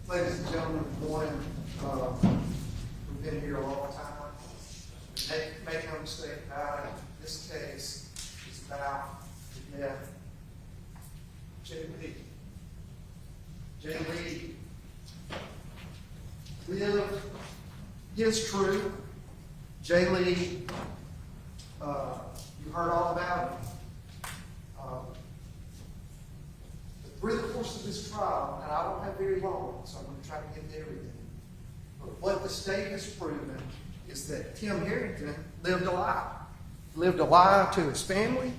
Ladies and gentlemen, good morning. We've been here a long time. Make no mistake about it, this case is about the death of Jimmie. Jimmie lived his truth. Jimmie, you heard all about it. Through the course of this trial, and I don't have very long, so I'm going to try to get to everything. But what the state has proven is that Tim Herrington lived a lie. Lived a lie to his family.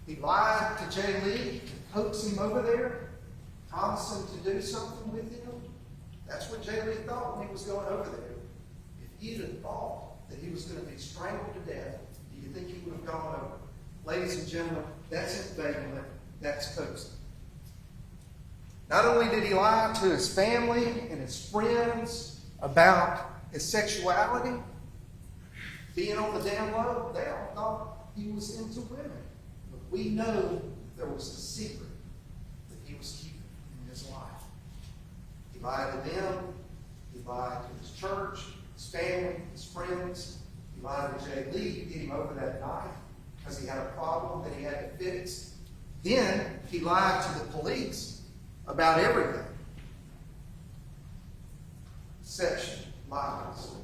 He lied to Jay Lee to coax him over there, promised him to do something with him. That's what Jay Lee thought when he was going over there. If he had thought that he was going to be strangled to death, do you think he would have gone over? Ladies and gentlemen, that's embezzlement, that's coaxing. Not only did he lie to his family and his friends about his sexuality, being on the down low, they all thought he was into women. But we know there was a secret that he was keeping in his life. He lied to them, he lied to his church, his family, his friends. He lied to Jay Lee to get him over that night because he had a problem that he had to fix. Then he lied to the police about everything. Deception, lies.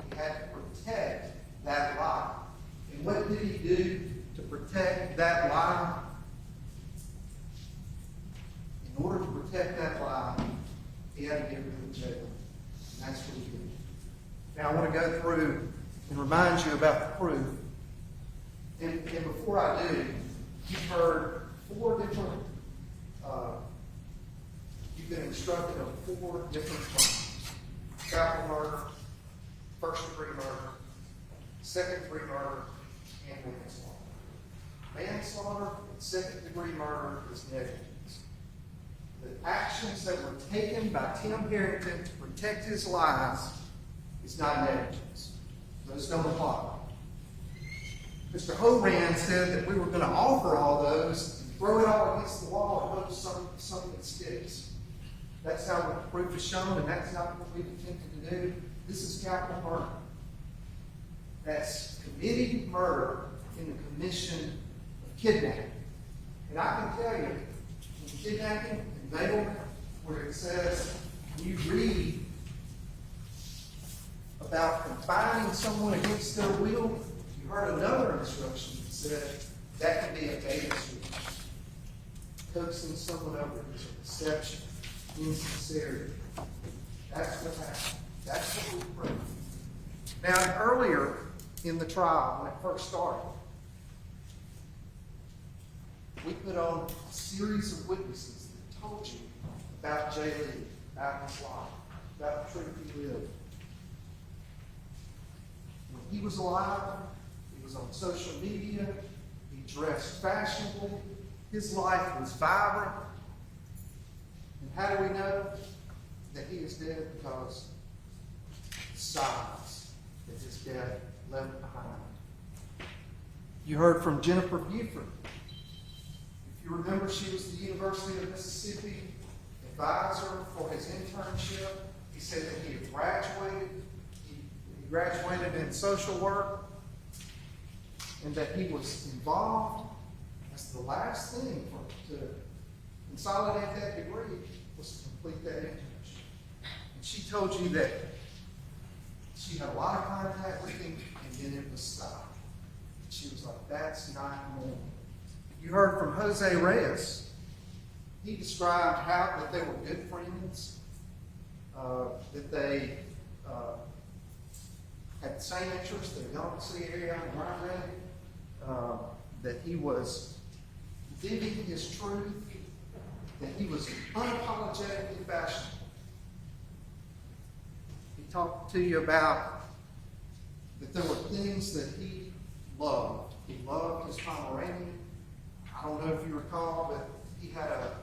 He had to protect that lie. And what did he do to protect that lie? In order to protect that lie, he had to get rid of the jail. And that's what he did. Now I want to go through and remind you about the proof. And before I do, you've heard four different, you've been instructed on four different crimes. Capital murder, first-degree murder, second-degree murder, and manslaughter. Manslaughter and second-degree murder is negligence. The actions that were taken by Tim Herrington to protect his lies is not negligence. Those don't apply. Mr. Horan said that we were going to offer all those and throw it all against the wall and hope something sticks. That's not what the proof is shown, and that's not what we've attempted to do. This is capital murder. That's committing murder in the commission of kidnapping. And I can tell you, in kidnapping and bailment, where it says, when you read about confining someone against their will, you heard another instruction that said that could be a bait switch. Coaxing someone over is a deception, insincerity. That's what happened. That's what we proved. Now, earlier in the trial, when it first started, we put on a series of witnesses that told you about Jay Lee, about his life, about the truth he lived. When he was alive, he was on social media, he dressed fashionably, his life was vibrant. And how do we know that he is dead? Because the signs that his death left behind. You heard from Jennifer Buford. If you remember, she was the University of Mississippi advisor for his internship. He said that he had graduated. He graduated in social work, and that he was involved. That's the last thing for him to consolidate that degree was to complete that internship. And she told you that she had a lot of contact with him, and then it was stopped. She was like, that's not normal. You heard from Jose Reyes. He described how that they were good friends, that they had the same interests, they were going to see area in Ryan, that he was living his truth, that he was unapologetically fashionable. He talked to you about that there were things that he loved. He loved his Pomeranian. I don't know if you recall, but he had a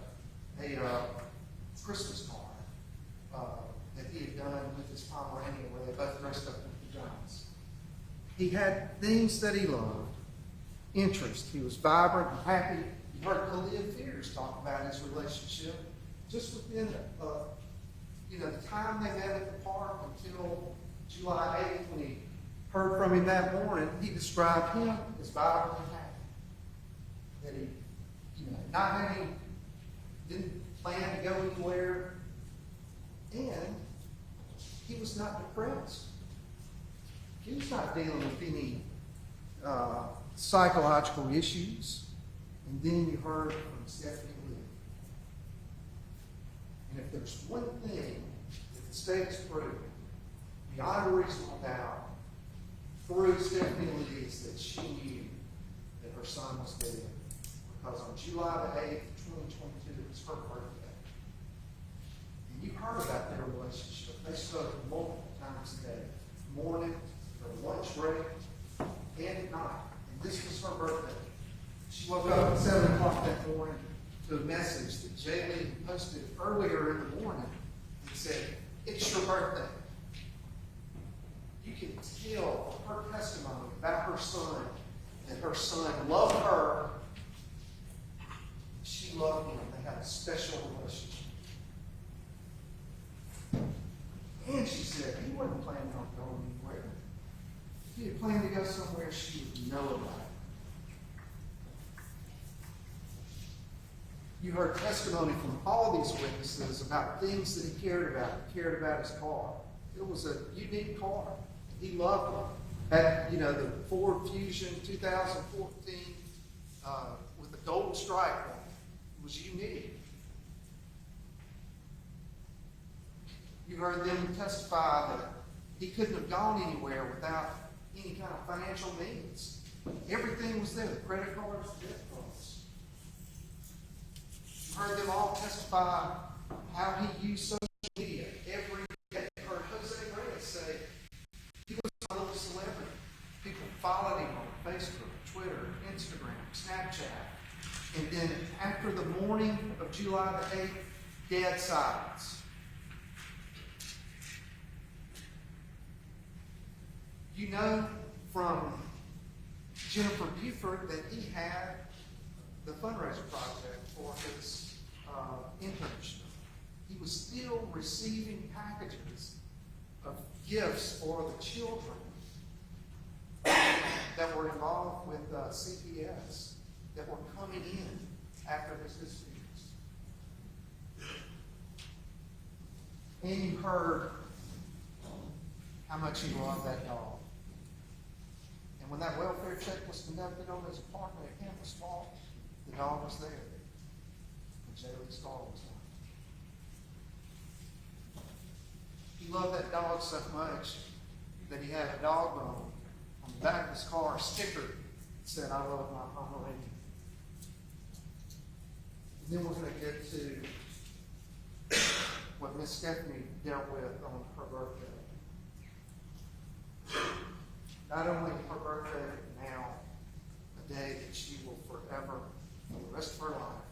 Christmas card that he had done with his Pomeranian where they both dressed up in pajamas. He had things that he loved, interest. He was vibrant and happy. You heard Khalid Fears years talk about his relationship. Just within the time they met at the park until July 8th, when he heard from him that morning, he described him as vibrant and happy. That he, didn't plan to go anywhere, and he was not depressed. He was not dealing with any psychological issues. And then you heard from Stephanie Lee. And if there's one thing that the state has proven, beyond a reasonable doubt, through Stephanie Lee, is that she knew that her son was dead. Because on July the 8th, 2022, it was her birthday. And you heard about their relationship. They spoke multiple times a day, morning, her lunch break, and at night. And this was her birthday. She woke up at 7 o'clock that morning to a message that Jimmie posted earlier in the morning and said, "It's your birthday." You can tell from her testimony about her son that her son loved her. She loved him. They had a special relationship. And she said he wasn't planning on going anywhere. If he had planned to go somewhere, she would know about it. You heard testimony from all these witnesses about things that he cared about. He cared about his car. It was a unique car. He loved it. Had, the Ford Fusion 2014 with the gold stripe on it. It was unique. You heard them testify that he couldn't have gone anywhere without any kind of financial means. Everything was there. The credit cards, the debt cards. You heard them all testify how he used social media every day. You heard Jose Reyes say he was a little celebrity. People followed him on Facebook, Twitter, Instagram, Snapchat. And then after the morning of July the 8th, dead silence. You know from Jennifer Buford that he had the fundraiser project for his internship. He was still receiving packages of gifts for the children that were involved with CPS that were coming in after his disputes. And you heard how much he loved that dog. And when that welfare check was conducted on his apartment at Campus Park, the dog was there. And Jaylee's dog was there. He loved that dog so much that he had a dog bone on the back of his car, a sticker that said, "I love my Pomeranian." And then we're going to get to what Miss Stephanie dealt with on her birthday. Not only her birthday, but now a day that she will forever, for the rest of her life,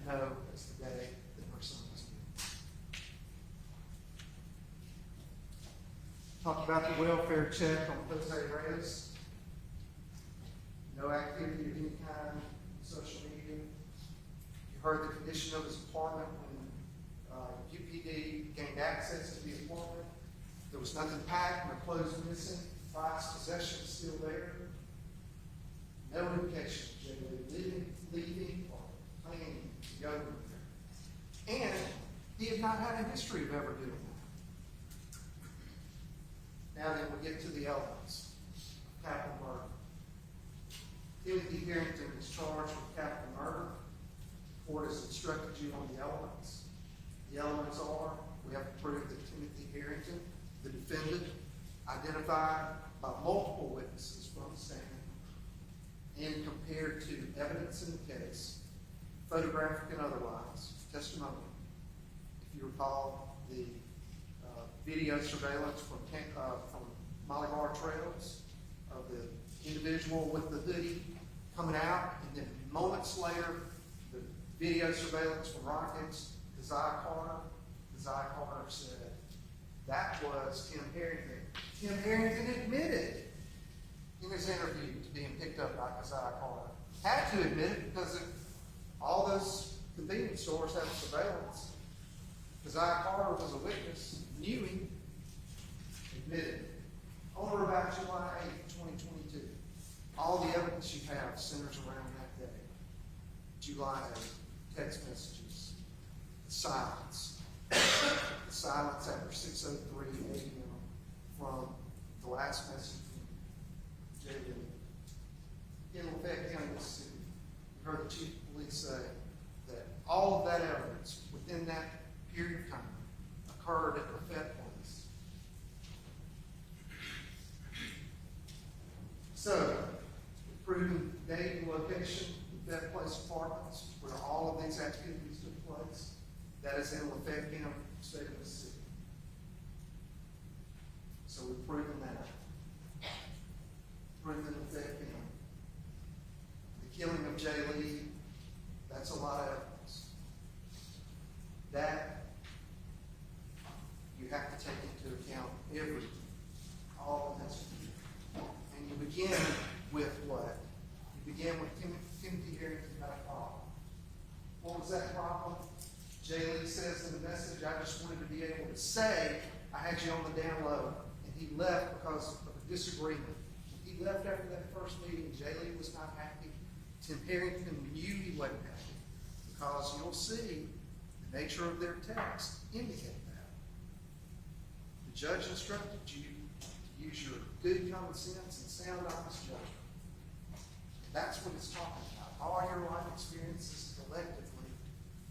know as the day that her son was born. Talked about the welfare check on Jose Reyes. No activity of any kind on social media. You heard the condition of his apartment when UPD gained access to the apartment. There was nothing packed, no clothes missing. Prized possessions still there. No indication of Jimmie leaving or planning to go there. And he had not had a history of ever doing that. Now then we get to the elements of capital murder. Timothy Herrington is charged with capital murder. The court has instructed you on the elements. The elements are, we have to prove that Timothy Herrington, the defendant, identified by multiple witnesses from the stand and compared to evidence in the case, photographic and otherwise, testimony. If you recall the video surveillance from Molly Bar Trails of the individual with the hoodie coming out, and then moments later, the video surveillance from Rockets, Keziah Carter said, "That was Tim Herrington." Tim Herrington admitted in his interview to being picked up by Keziah Carter. Had to admit it because of all those convenience stores having surveillance. Keziah Carter was a witness, knew him, admitted. On or about July 8, 2022, all the evidence you have centers around that day. July 8, text messages, silence. Silence after 6:03 a.m. from the last message from Sheldon. In Lafayette County, Mississippi, you heard the chief of police say that all of that evidence within that period of time occurred at Lafayette Police. So, proving date and location of Lafayette Place Apartments, where all of these activities took place, that is in Lafayette County, state of Mississippi. So we've proven that. Proven Lafayette County. The killing of Jay Lee, that's a lot of evidence. That you have to take into account everything, all of this. And you begin with what? You begin with Timothy Herrington had a problem. What was that problem? Jay Lee says in the message, I just wanted to be able to say I had you on the down low. And he left because of a disagreement. He left after that first meeting. Jay Lee was not happy. Tim Herrington knew he wasn't happy because you'll see the nature of their text indicate that. The judge instructed you to use your good common sense and sound honest judgment. That's what it's talking about. All your life experiences collectively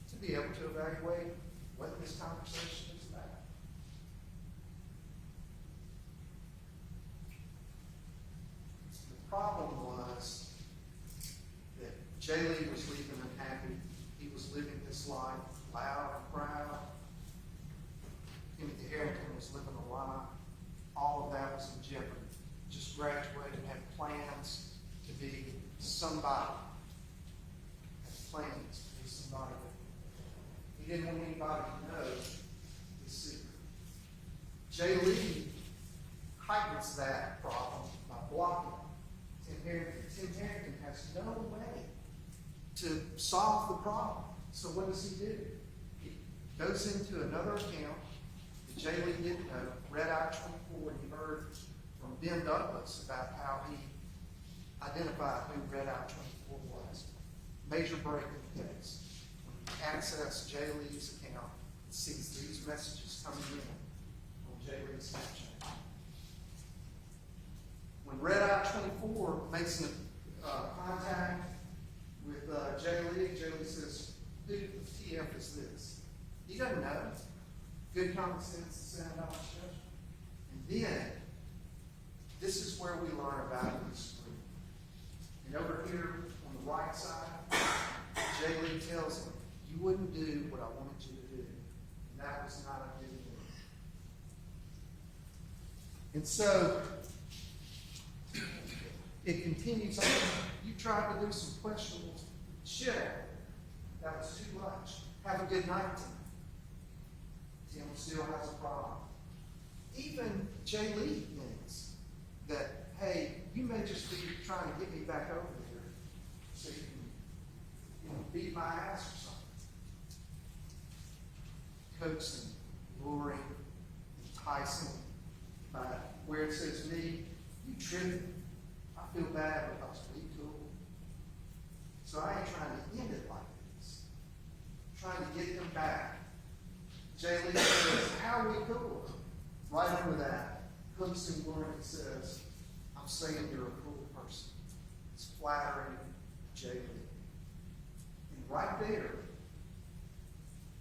to be able to evaluate what this conversation is about. The problem was that Jay Lee was leaving unhappy. He was living this life loud and proud. Timothy Herrington was living a lie. All of that was in jeopardy. Just graduated and had plans to be somebody. Had plans to be somebody. He didn't want anybody to know his secret. Jay Lee heightens that problem by blocking Tim Herrington. Tim Herrington has no way to solve the problem. So what does he do? He goes into another account that Jay Lee didn't know, Red Eye 24, and he heard from Ben Douglas about how he identified who Red Eye 24 was. Major break in the case. Access Jay Lee's account and sees these messages coming in on Jay Lee's Snapchat. When Red Eye 24 makes contact with Jay Lee says, who the TF is this? He doesn't know. Good common sense and sound honest judgment. And then, this is where we learn about this group. And over here on the right side, Jay Lee tells him, you wouldn't do what I wanted you to do. And that was not a good thing. And so, it continues on. You tried to do some questionable shit. That was too much. Have a good night, Tim. Tim still has a problem. Even Jay Lee thinks that, hey, you may just be trying to get me back over here so you can beat my ass or something. Coaxing, luring, enticing, where it says me, you tripping. I feel bad because we cool. So I ain't trying to end it like this. I'm trying to get them back. Jay Lee says, how are we cool? Right under that, coaxing, luring, it says, I'm saying you're a cool person. It's flattering Jay Lee. And right there,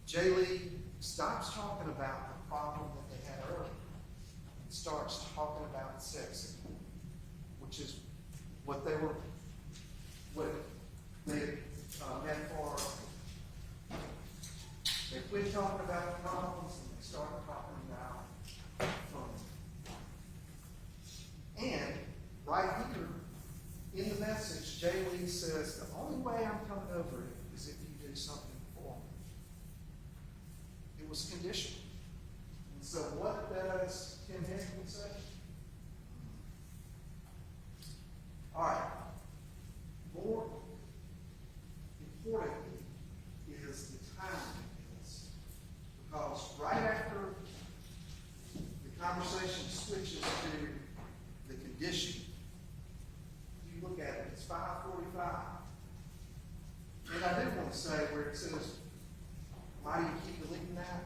Jay Lee stops talking about the problem that they had earlier and starts talking about sex, which is what they had for. They quit talking about the problems and they started talking about fun. And right here in the message, Jay Lee says, the only way I'm coming over it is if you do something for me. It was conditional. And so what does Tim Herrington say? All right. More importantly is to say where it says, why do you keep deleting that?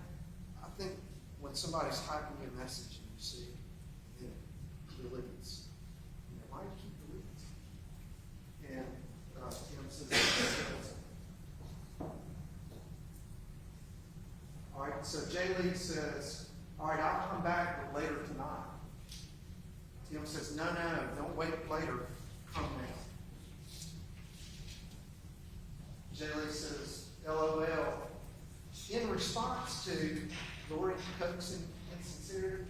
I think when somebody's typing you a message and you see it deletes, why do you keep deleting? And Tim says, all right, so Jay Lee says, all right, I'll come back, but later tonight. Tim says, no, don't wait later, come now. Jay Lee says, LOL. In response to Lori coaxing insincerity,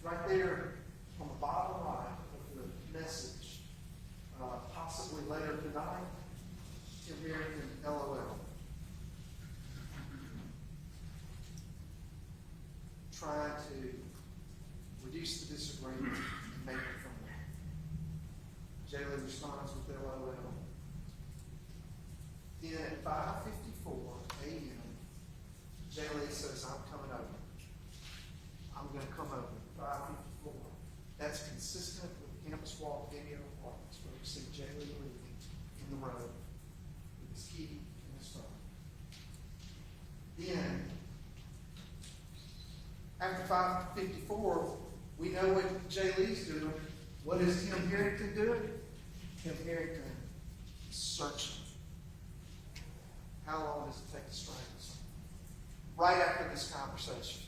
right there on the bottom right of the message, possibly later tonight, Tim Herrington, LOL. Trying to reduce the disagreement and make it from there. Jay Lee responds with LOL. Then at 5:54 a.m., Jay Lee says, I'm coming over. I'm going to come over at 5:54. That's consistent with the campus walk video reports where we see Jay Lee leaving in the road with his key and his phone. Then, after 5:54, we know what Jay Lee's doing. What is Tim Herrington doing? Tim Herrington is searching. How long does it take to strangle someone? Right after this conversation.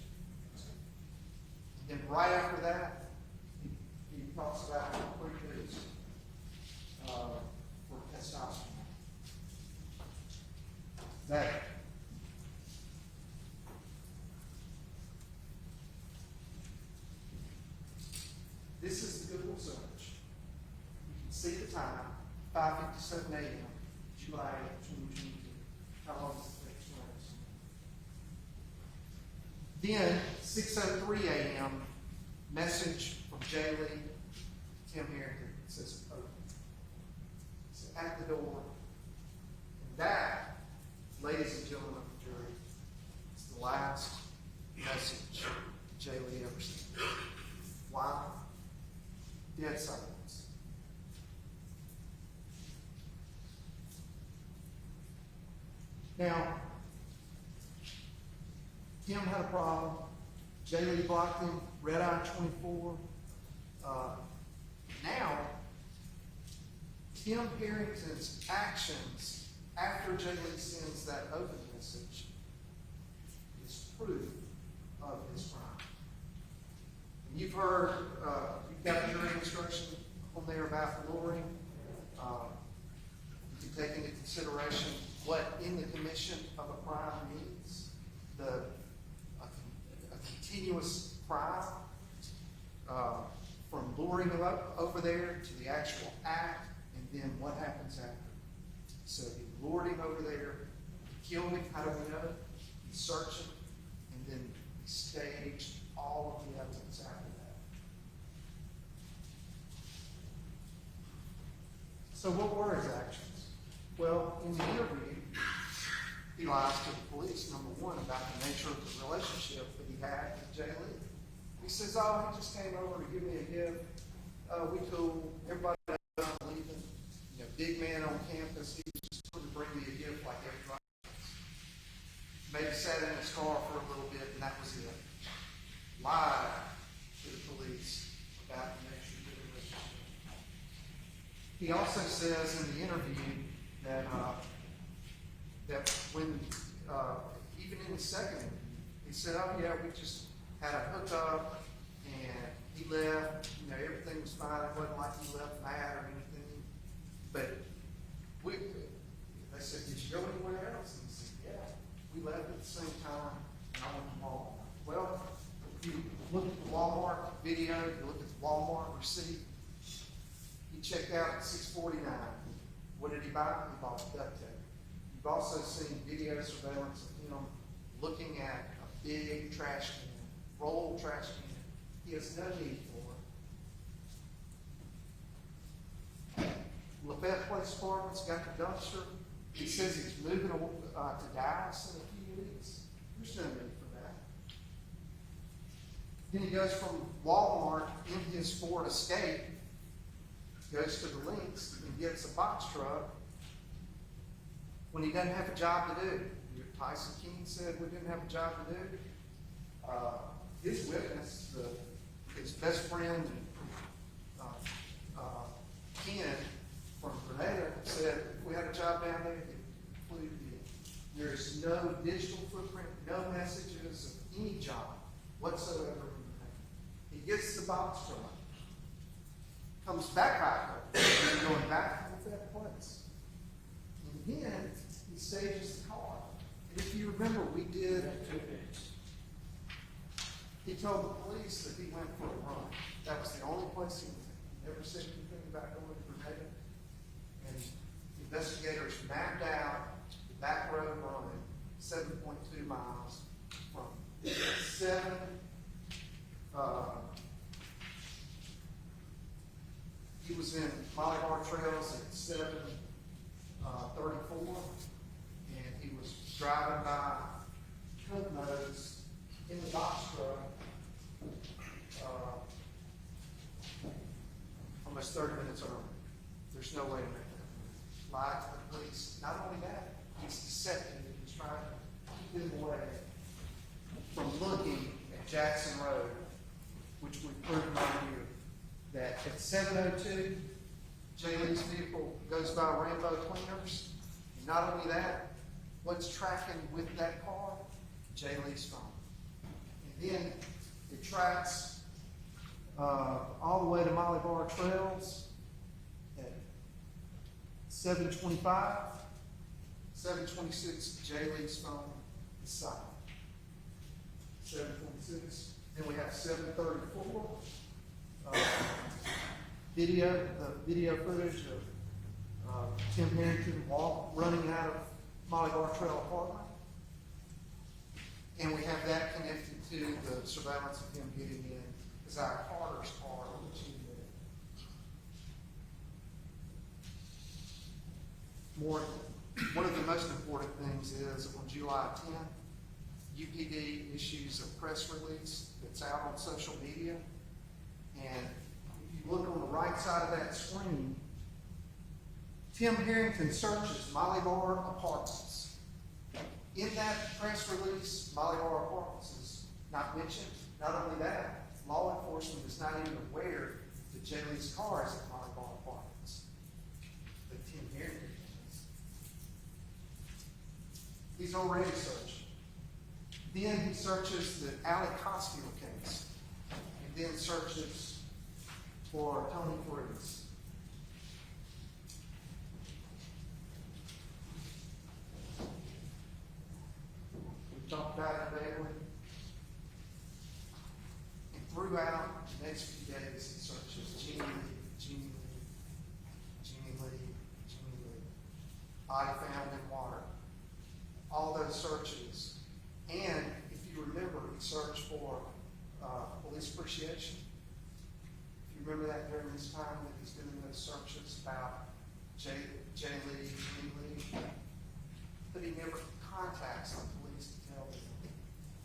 And then right after that, he talks about how quick it is for testosterone. This is the Google search. You can see the time, 5:57 a.m., July 2022. How long does it take to Then, 6:03 a.m., message from Jay Lee, Tim Herrington. It says open. It's at the door. And that, ladies and gentlemen of the jury, is the last message Jay Lee ever sent. Why? Dead silence. Now, Tim had a problem. Jay Lee blocked him. Red Eye 24. Now, Tim Herrington's actions after Jay Lee sends that open message is proof of his crime. And you've heard, you've got jury instruction on there about luring. You can take into consideration what in the commission of a crime means. A continuous crime from luring him up over there to the actual act, and then what happens after. So he lured him over there, he killed him. How do we know? He searched him, and then he staged all of the evidence after that. So what were his actions? Well, in the interview, he lies to the police, number one, about the nature of the relationship that he had with Jay Lee. He says, oh, he just came over to give me a gift. We cool. Everybody knows I'm leaving. You know, big man on campus. He just couldn't bring me a gift like everybody else. Maybe sat in his car for a little bit, and that was it. Lied to the police about the nature of the relationship. He also says in the interview that when, even in the second interview, he said, oh yeah, we just had a hookup, and he left, everything was fine. It wasn't like he left mad or anything. But they said, did you go anywhere else? And he said, yeah, we left at the same time, and I went to Walmart. Well, if you look at the Walmart video, you look at the Walmart receipt, he checked out at 6:49. What did he buy? He bought duct tape. You've also seen video surveillance of him looking at a big trash can, roll trash can. He has no need for it. Lafayette Place Apartments got the dumpster. He says he's moving to Dallas in a few weeks. There's no need for that. Then he goes from Walmart in his Ford Escape, goes to the Links and gets a box truck when he doesn't have a job to do. Tyson King said we didn't have a job to do. His witness, his best friend, Ken from Grenada, said if we had a job down there, it included it. There is no digital footprint, no messages of any job whatsoever in the He gets the box from him, comes back out, and going back to that place. And then he stages the car. And if you remember, he told the police that he went for a run. That was the only place he went. He never said anything about going to Grenada. And investigators mapped out the back road run, 7.2 miles from 7. He was in Molly Bar Trails at 7:34, and he was driving by Cooknose in the box truck almost 30 minutes early. There's no way to make that. Lie to the police. Not only that, he's deceptive. He's trying to keep them away from looking at Jackson Road, which we've proven right here, that at 7:02, Jay Lee's vehicle goes by Rainbow Cleaners. And not only that, what's tracking with that car? Jay Lee's phone. And then it tracks all the way to Molly Bar Trails at 7:25. 7:26, Jay Lee's phone is silent. 7:26. Then we have 7:34. The video footage of Tim Herrington running out of Molly Bar Trail apartment. And we have that connected to the surveillance of him getting in Isaiah Carter's car, which he did. One of the most important things is on July 10th, UPD issues a press release that's out on social media. And if you look on the right side of that screen, Tim Herrington searches Molly Bar Apartments. In that press release, Molly Bar Apartments is not mentioned. Not only that, law enforcement is not even aware that Jay Lee's car is at Molly Bar Apartments. But Tim Herrington is. He's already searched. Then he searches the Allie Cosfield case. And then searches for Tony Freeze. We talked about it daily. And throughout the next few days, he searches Jimmie Lee. Body found in water. All those searches. And if you remember, he searched for police appreciation. If you remember that during this time that he's doing those searches about Jay Lee, Jimmie Lee, but he never contacts the police to tell them,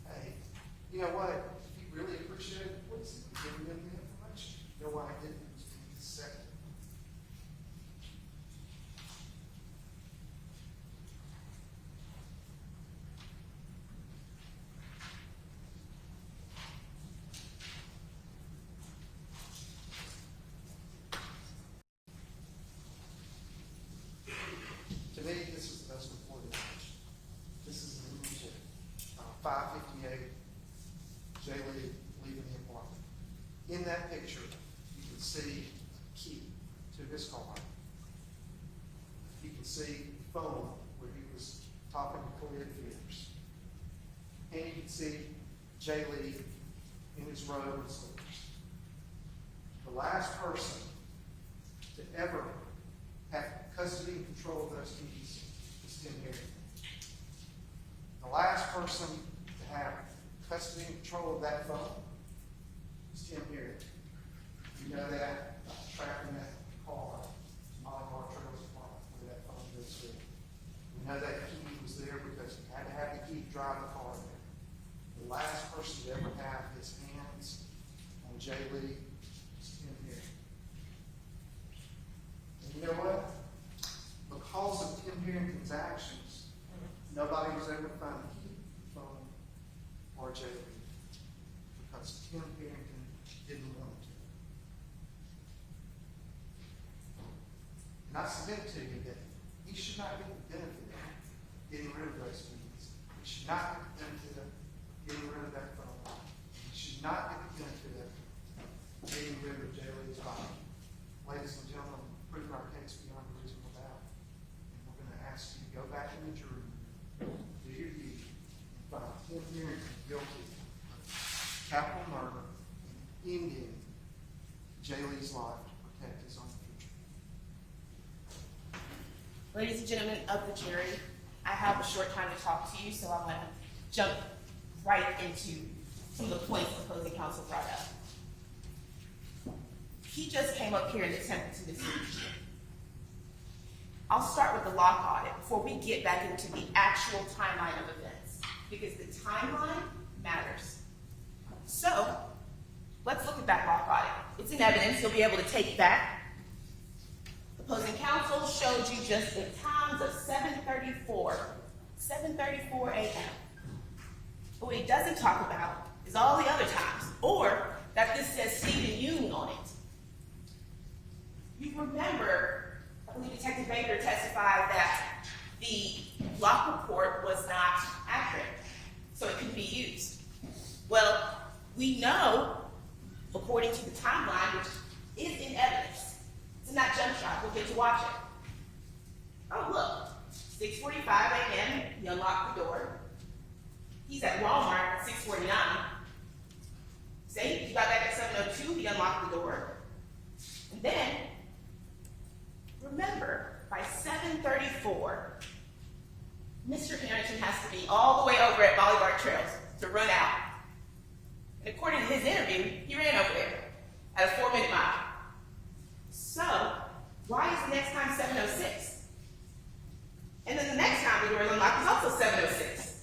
hey, you know what? If he really appreciated the police, he would give them the information. You know why he didn't? He was being deceptive. To me, this is the most important image. This is an image at 5:58, Jay Lee leaving the apartment. In that picture, you can see a key to his car. You can see the phone where he was talking to Clear Fears. And you can see Jay Lee in his robe and slippers. The last person to ever have custody and control of those keys is Tim Herrington. The last person to have custody and control of that phone is Tim Herrington. You know that by tracking that car to Molly Bar Trails apartment where that phone goes through. We know that key was there because you had to have the key to drive the car there. The last person to ever have his hands on Jay Lee is Tim Herrington. And you know what? Because of Tim Herrington's actions, Nobody was able to find the key phone or J.L. because Tim Herrington didn't want to. And I submit to you that he should not get the benefit of getting rid of those keys. He should not get the benefit of getting rid of that phone. He should not get the benefit of getting rid of J.L.'s body. Ladies and gentlemen, proving our case beyond a reasonable doubt. And we're going to ask you to go back in the jury, do your duty, and find Tim Herrington guilty of capital murder and ending J.L.'s life to protect his own future. Ladies and gentlemen of the jury, I have a short time to talk to you, so I'm going to jump right into some of the points the opposing counsel brought up. He just came up here and attempted to mislead you. I'll start with the lock audit before we get back into the actual timeline of events, because the timeline matters. So, let's look at that lock audit. It's in evidence. You'll be able to take that. The opposing counsel showed you just the times of 7:34 a.m. But what he doesn't talk about is all the other times, or that this says Stephen Union on it. You remember, I believe Detective Baker testified that the lock report was not accurate, so it couldn't be used. Well, we know, according to the timeline, which is in evidence, it's in that jump shot. We'll get to watch it. Oh, look, 6:45 a.m., he unlocked the door. He's at Walmart at 6:49. Say he got back at 7:02, he unlocked the door. And then, remember, by 7:34, Mr. Herrington has to be all the way over at Boulevard Trails to run out. And according to his interview, he ran over there at a 4-minute mile. So, why is the next time 7:06? And then the next time the door is unlocked is also 7:06.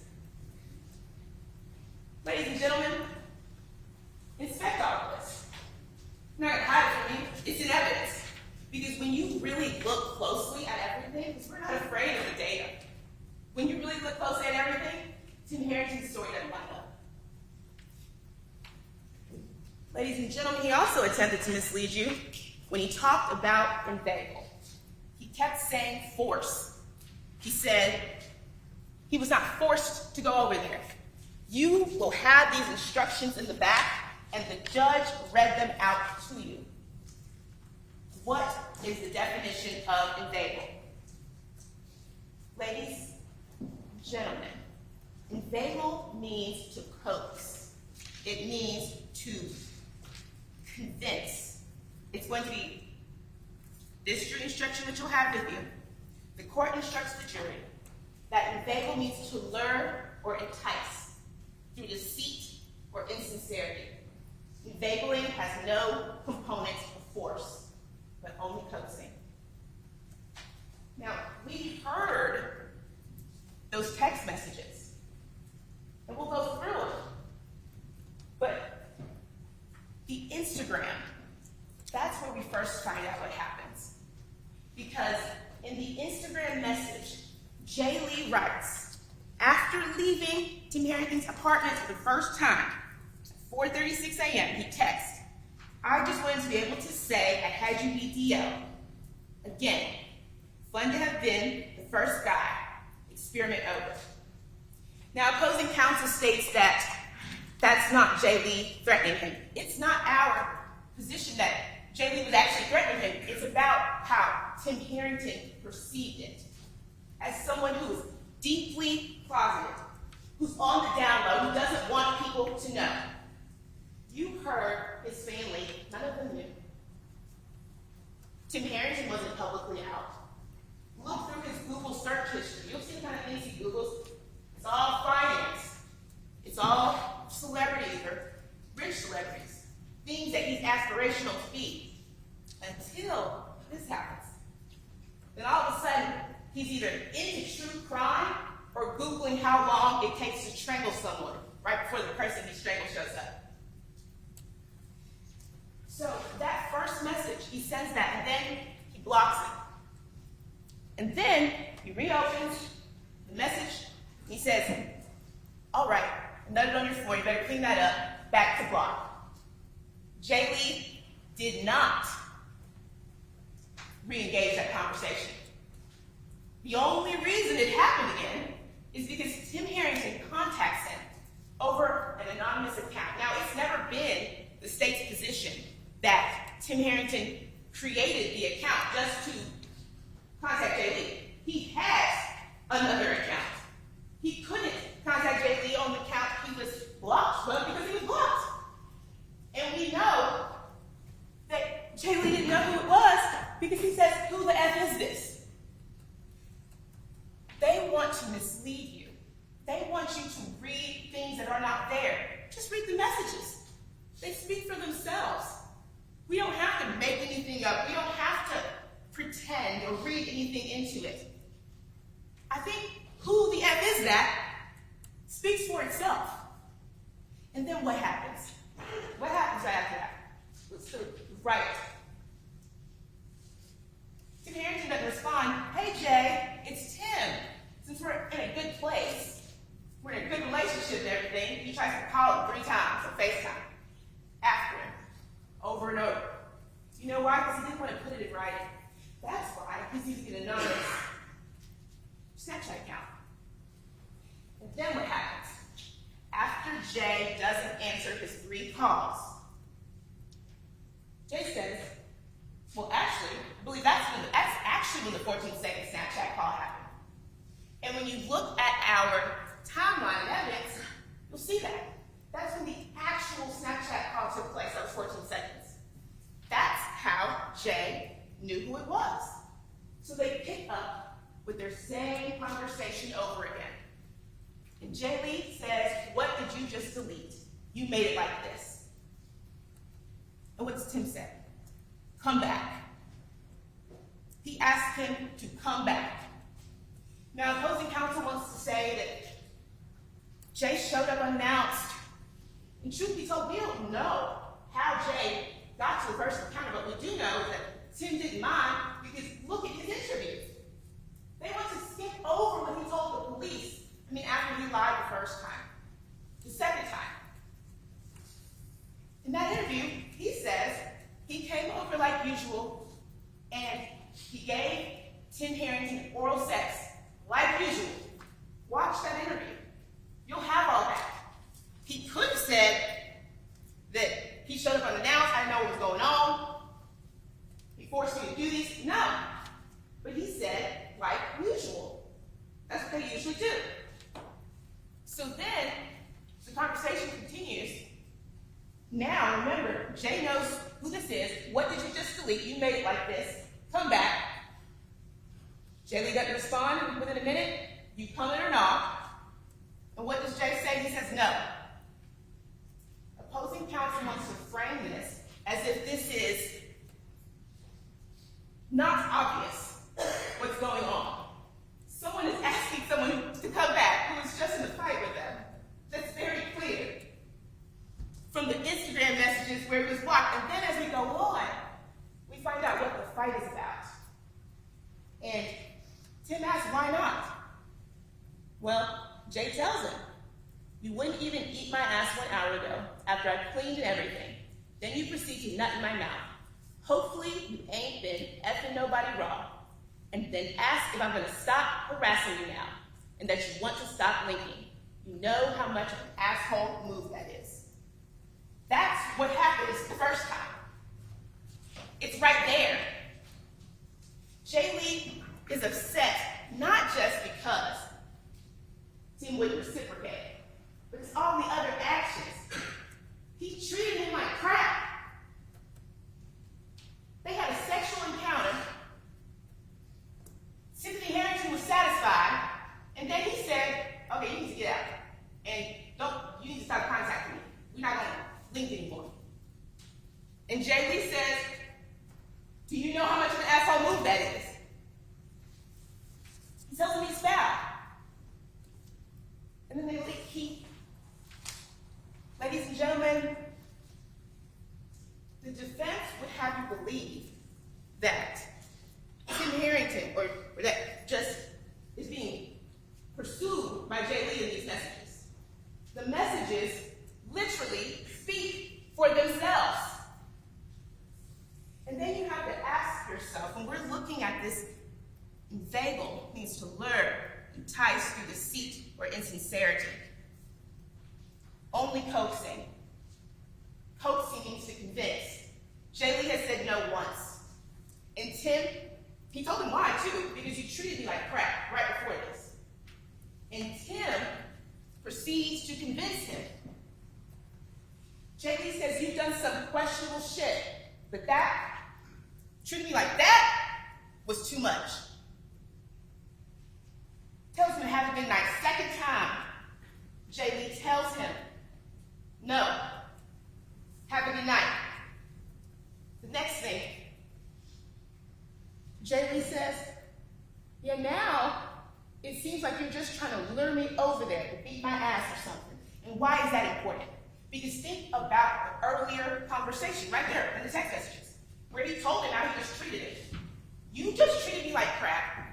Ladies and gentlemen, inspect all of this. I'm not going to hide it from you. It's in evidence. Because when you really look closely at everything, because we're not afraid of the data, when you really look closely at everything, Tim Herrington's story doesn't line up. Ladies and gentlemen, he also attempted to mislead you when he talked about inveigle. He kept saying force. He said he was not forced to go over there. You will have these instructions in the back, and the judge read them out to you. What is the definition of inveigle? Ladies, gentlemen, inveigle means to coax. It means to convince. It's going to be this jury instruction that you'll have with you. The court instructs the jury that inveigle means to lure or entice through deceit or insincerity. Inveigling has no component of force, but only coaxing. Now, we heard those text messages, and we'll go through them. But the Instagram, that's where we first find out what happens. Because in the Instagram message, Jay Lee writes, after leaving Tim Herrington's apartment for the first time, at 4:36 a.m., he texts, I just wanted to be able to say I had you EDL. Again, fun to have been the first guy. Experiment over. Now, opposing counsel states that that's not Jay Lee threatening him. It's not our position that Jay Lee was actually threatening him. It's about how Tim Herrington perceived it. As someone who is deeply closeted, who's on the down low, who doesn't want people to know. You heard his family, none of them knew. Tim Herrington wasn't publicly out. Look through his Google search history. You'll see the kind of things he Googles. It's all finance. It's all celebrities or rich celebrities. Things that he's aspirational to be. Until this happens. Then all of a sudden, he's either into true crime or Googling how long it takes to strangle someone right before the person he strangled shows up. So that first message, he sends that, and then blocks it. And then he reopens, the message He says, all right, noted on your floor, you better clean that up, back to block. Jay Lee did not re-engage that conversation. The only reason it happened again is because Tim Herrington contacts him over an anonymous account. Now, it's never been the state's position that Tim Herrington created the account just to contact Jay Lee. He has another account. He couldn't contact Jay Lee on the account he was blocked, well, because he was blocked. And we know that Jay Lee didn't know who it was because he says, who the F is this? They want to mislead you. They want you to read things that are not there. Just read the messages. They speak for themselves. We don't have to make anything up. We don't have to pretend or read anything into it. I think who the F is that speaks for itself. And then what happens? What happens right after that? What's the right? Tim Herrington doesn't respond, hey Jay, it's Tim. Since we're in a good place, we're in a good relationship and everything, he tries to call him 3 times on FaceTime. After him. Over and over. You know why? Because he didn't want to put it in writing. That's why he's using an anonymous Snapchat account. And then what happens? After Jay doesn't answer his 3 calls, Jay says, well, actually, I believe that's actually when the 14-second Snapchat call happened. And when you look at our timeline of evidence, you'll see that. That's when the actual Snapchat call took place. That was 14 seconds. That's how Jay knew who it was. So they pick up with their same conversation over again. And Jay Lee says, what did you just delete? You made it like this. And what does Tim say? Come back. He asked him to come back. Now, opposing counsel wants to say that Jay showed up unannounced. And truth be told, we don't know how Jay got to the first encounter, but we do know that Tim didn't mind because look at his interview. They want to skip over when he told the police, after he lied the first time. The second time. In that interview, he says he came over like usual and he gave Tim Herrington oral sex like usual. Watch that interview. You'll have all that. He could have said that he showed up unannounced, I didn't know what was going on. He forced me to do this. No. But he said, like usual. That's what they usually do. So then, the conversation continues. Now, remember, Jay knows who this is. What did you just delete? You made it like this. Come back. Jay Lee doesn't respond within a minute. You coming or not? And what does Jay say? He says no. Opposing counsel wants to frame this as if this is not obvious what's going on. Someone is asking someone to come back who was just in a fight with them. That's very clear. From the Instagram messages where it was blocked. And then as we go on, we find out what the fight is about. And Tim asks, why not? Well, Jay tells him, you wouldn't even eat my ass 1 hour ago after I cleaned and everything. Then you proceed to nut in my mouth. Hopefully you ain't been effing nobody raw. And then ask if I'm going to stop harassing you now and that you want to stop linking. You know how much of an asshole move that is. That's what happens the first time. It's right there. Jay Lee is upset, not just because Tim wouldn't reciprocate, but it's all the other actions. He treated him like crap. They had a sexual encounter. Timothy Herrington was satisfied, and then he said, okay, you need to get out. And you need to stop contacting me. We're not going to link anymore. And Jay Lee says, do you know how much of an asshole move that is? He tells him he's foul. And then they leak. Ladies and gentlemen, the defense would have you believe that Tim Herrington, or that just is being pursued by Jay in these messages. The messages literally speak for themselves. And then you have to ask yourself, when we're looking at this, inveigle means to lure, entice through deceit or insincerity. Only coaxing. Coaxing means to convince. Jay Lee has said no once. And Tim, he told him why too, because you treated me like crap right before this. And Tim proceeds to convince him. Jay Lee says, you've done some questionable shit, but that, treating me like that, was too much. Tells him to have a good night. Second time, Jay Lee tells him, no, have a good night. The next thing, Jay Lee says, yeah, now it seems like you're just trying to lure me over there to beat my ass or something. And why is that important? Because think about the earlier conversation right there in the text messages, where he told him how he just treated him. You just treated me like crap.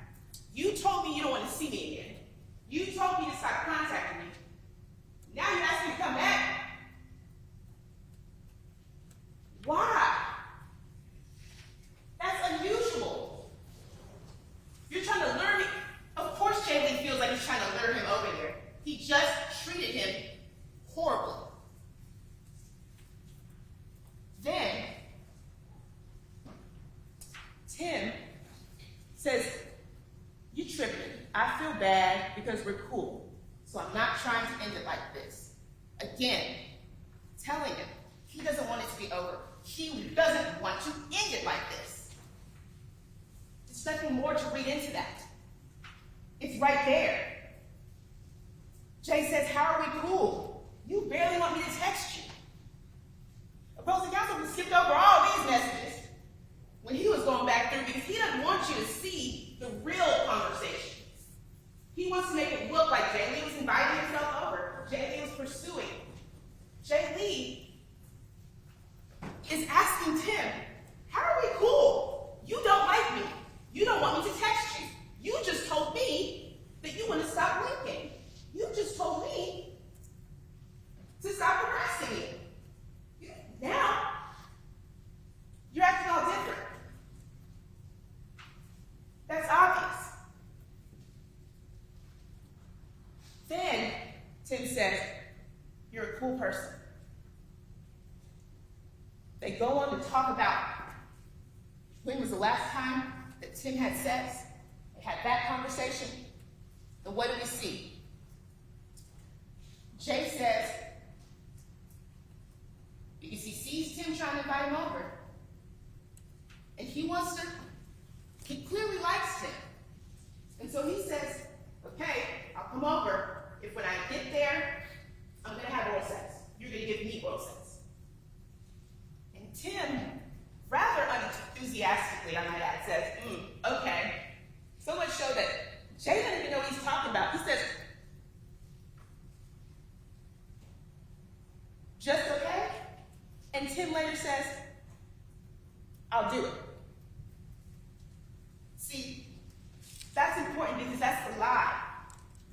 You told me you don't want to see me again. You told me to stop contacting me. Now you're asking me to come back. Why? That's unusual. You're trying to lure me. Of course Jay Lee feels like he's trying to lure him over there. He just treated him horribly. Then, Tim says, you tripping. I feel bad because we're cool. So I'm not trying to end it like this. Again, telling him he doesn't want it to be over. He doesn't want to end it like this. There's nothing more to read into that. It's right there. Jay says, how are we cool? You barely want me to text you. Opposing counsel skipped over all these messages when he was going back through because he doesn't want you to see the real conversations. He wants to make it look like Jay Lee was inviting himself over. Jay Lee was pursuing. Jay Lee is asking Tim, how are we cool? You don't like me. You don't want me to text you. You just told me that you want to stop linking. You just told me to stop harassing me. Now, you're acting all different. That's obvious. Then, Tim says, you're a cool person. They go on to talk about when was the last time that Tim had sex. They had that conversation. And what do we see? Jay says, because he sees Tim trying to invite him over, and he clearly likes Tim. And so he says, okay, I'll come over if when I get there, I'm going to have oral sex. You're going to give me oral sex. And Tim, rather unenthusiastically, I might add, says, okay. So much so that Jay doesn't even know what he's talking about. He says, just okay? And Tim later says, I'll do it. See, that's important because that's the lie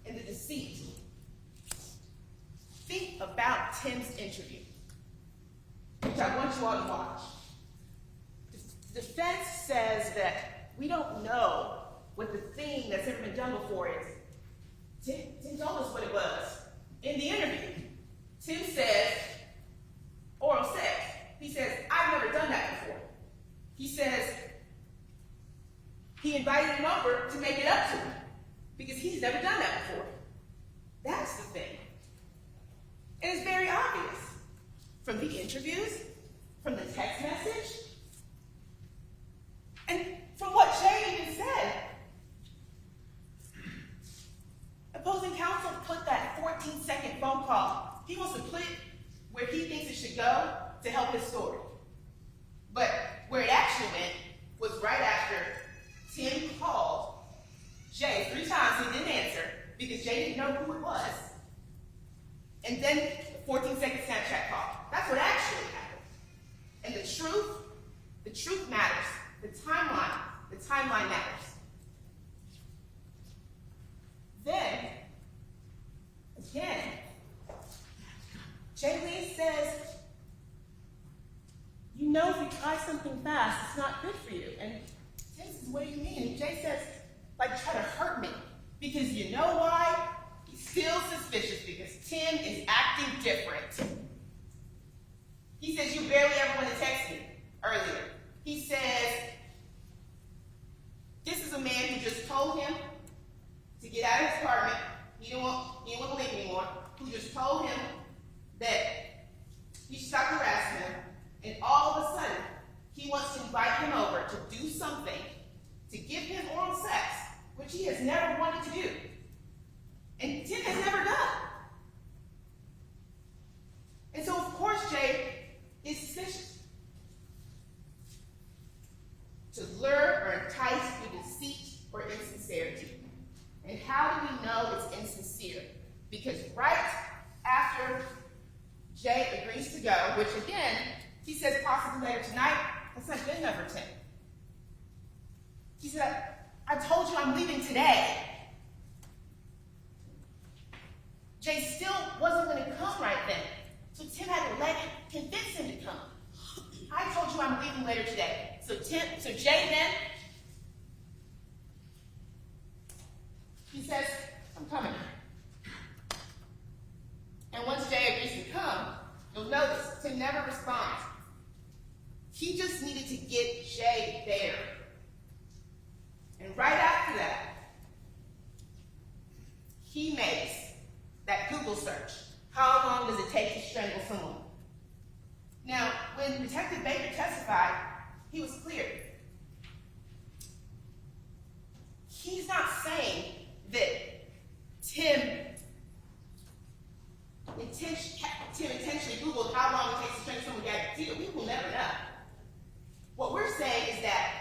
and the deceit. Think about Tim's interview, which I want you all to watch. The defense says that we don't know what the thing that's ever been done before is. Tim told us what it was in the interview. Tim says, oral sex. He says, I've never done that before. He says, he invited him over to make it up to him because he's never done that before. That's the thing. And it's very obvious from the interviews, from the text message, and from what Jay even said. Opposing counsel put that 14-second phone call. He wants to put it where he thinks it should go to help his story. But where it actually went was right after Tim called Jay 3 times. He didn't answer because Jay didn't know who it was. And then the 14-second Snapchat call. That's what actually happened. And the truth matters. The timeline matters. Then, Jay Lee says, you know, if you try something fast, it's not good for you. And Tim says, what do you mean? And Jay says, like, try to hurt me. Because you know why? He's still suspicious because Tim is acting different. He says, you barely ever want to text me earlier. He says, this is a man who just told him to get out of his apartment. He didn't want to leave anymore. Who just told him that he should stop harassing him. And all of a sudden, he wants to invite him over to do something, to give him oral sex, which he has never wanted to do. And Tim has never done. And so, of course, Jay is suspicious. To lure or entice through deceit or insincerity. And how do we know it's insincere? Because right after Jay agrees to go, which again, he says possibly later tonight, that's not good enough for Tim. He said, I told you I'm leaving today. Jay still wasn't going to come right then. So Tim had to convince him to come. I told you I'm leaving later today. So Jay then, he says, I'm coming. And once Jay agrees to come, you'll notice Tim never responds. He just needed to get Jay there. And right after that, he makes that Google search. How long does it take to strangle someone? Now, when Detective Baker testified, he was clear. He's not saying that Tim intentionally Googled how long it takes to strangle someone who got a deal. We will never know. What we're saying is that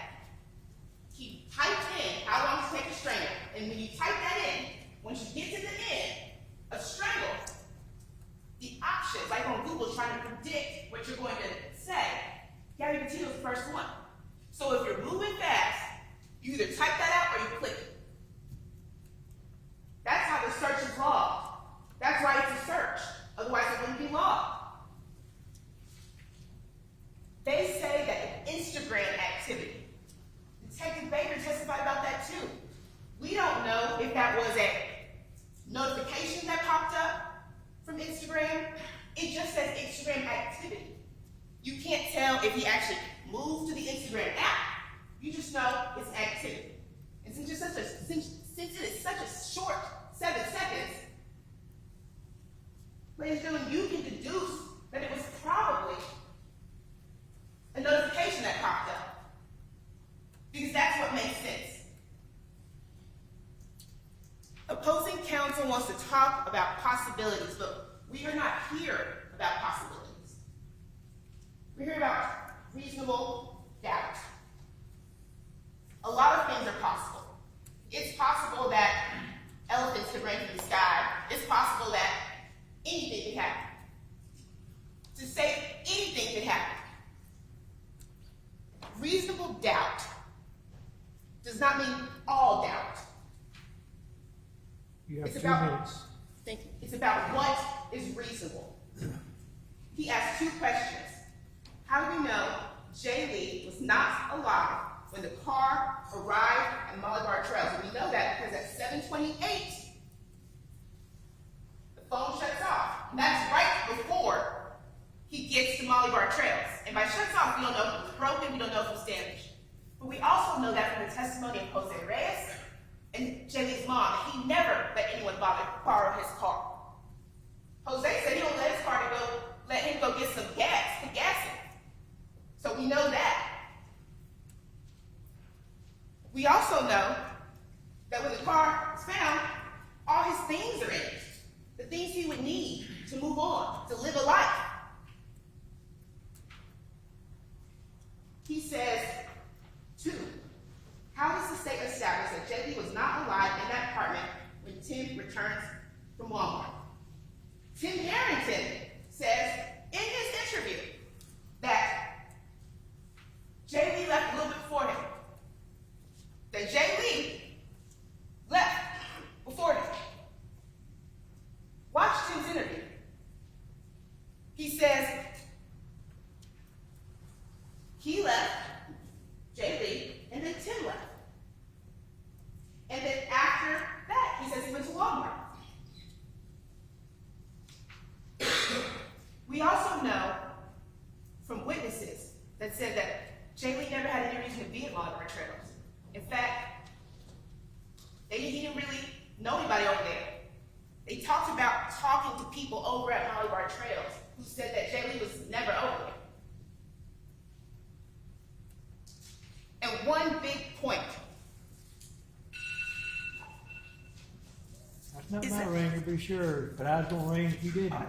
he typed in how long it takes to strangle, and when you type that in, once you get to the end of strangle, the options, like on Google, trying to predict what you're going to say, Gary Petito's the first one. So if you're moving fast, you either type that out or you click it. That's how the search is logged. That's why it's a search. Otherwise, it wouldn't be logged. They say that Instagram activity. Detective Baker testified about that too. We don't know if that was a notification that popped up from Instagram. It just says Instagram activity. You can't tell if he actually moved to the Instagram app. You just know it's activity. And since it is such a short 7 seconds, ladies and gentlemen, you can deduce that it was probably a notification that popped up. Because that's what makes sense. Opposing counsel wants to talk about possibilities, but we are not here about possibilities. We're here about reasonable doubt. A lot of things are possible. It's possible that elephants could rain from the sky. It's possible that anything could happen. To say anything could happen. Reasonable doubt does not mean all doubt. You have It's 2 about, minutes. Thank you. It's about what is reasonable. He asked 2 questions. How do we know Jay Lee was not alive when the car arrived at Molly Bar Trails? And we know that because at 7:28, the phone shuts off. And that's right before he gets to Molly Bar Trails. And by shuts off, we don't know if it was broken, we don't know if it was damaged. But we also know that from the testimony of Jose Reyes and Jay Lee's mom, that he never let anyone borrow his car. Jose said he don't let his car let him go get some gas, put gas in. So we know that. We also know that when the car is found, all his things are in it. The things he would need to move on, to live a life. He says, 2, how does the state establish that Jay Lee was not alive in that apartment when Tim returns from Walmart? Tim Herrington says in his interview that Jay Lee left a little bit before him. That Jay Lee left before him. Watch Tim's interview. Molly Trails. In fact, they didn't even really know anybody over there. They talked about talking to people over at Molly Trails who said that Jaylee was never over there. And one big point. That's not my ring, to be sure, but I was gonna ring if you didn't.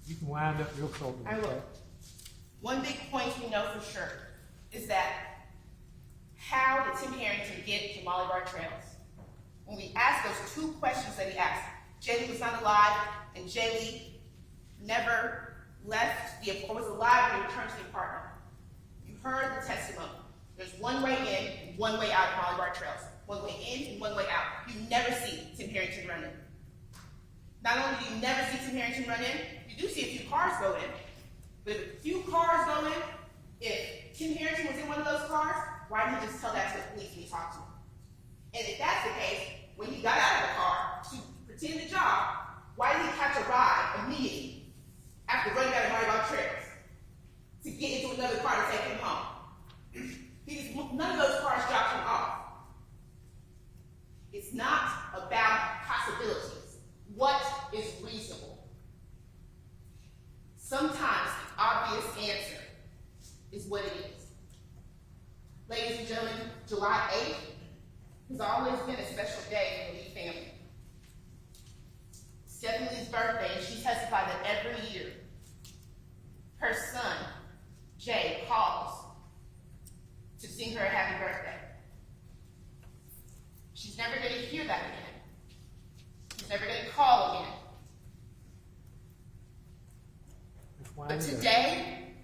You can wind up real short. I will. One big point we know for sure is that how did Tim Herrington get to Molly Trails? When we asked those two questions that he asked, Jaylee was not alive, and Jaylee never left or was alive when he returned to the apartment. You heard the testimony. There's one way in and one way out of Molly Trails. One way in and one way out. You never see Tim Herrington run in. Not only do you never see Tim Herrington run in, you do see a few cars go in. But if a few cars go in, if Tim Herrington was in one of those cars, why didn't he just tell that to the police when he talked to them? And if that's the case, when he got out of the car to pretend the job, why did he catch a ride immediately after running out of Molly Trails to get into another car to take him home? None of those cars dropped him off. It's not about possibilities. What is reasonable? Sometimes the obvious answer is what it is. Ladies and gentlemen, July 8th has always been a special day for the Lee family. Stephanie Lee's birthday, and she testified that every year her son, Jay, calls to sing her a happy birthday. She's never going to hear that again. She's never going to call again. But today,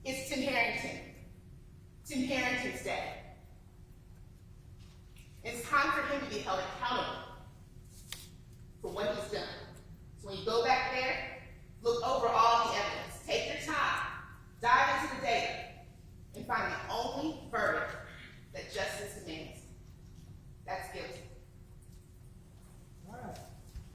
it's Tim Herrington's day. It's time for him to be held accountable for what he's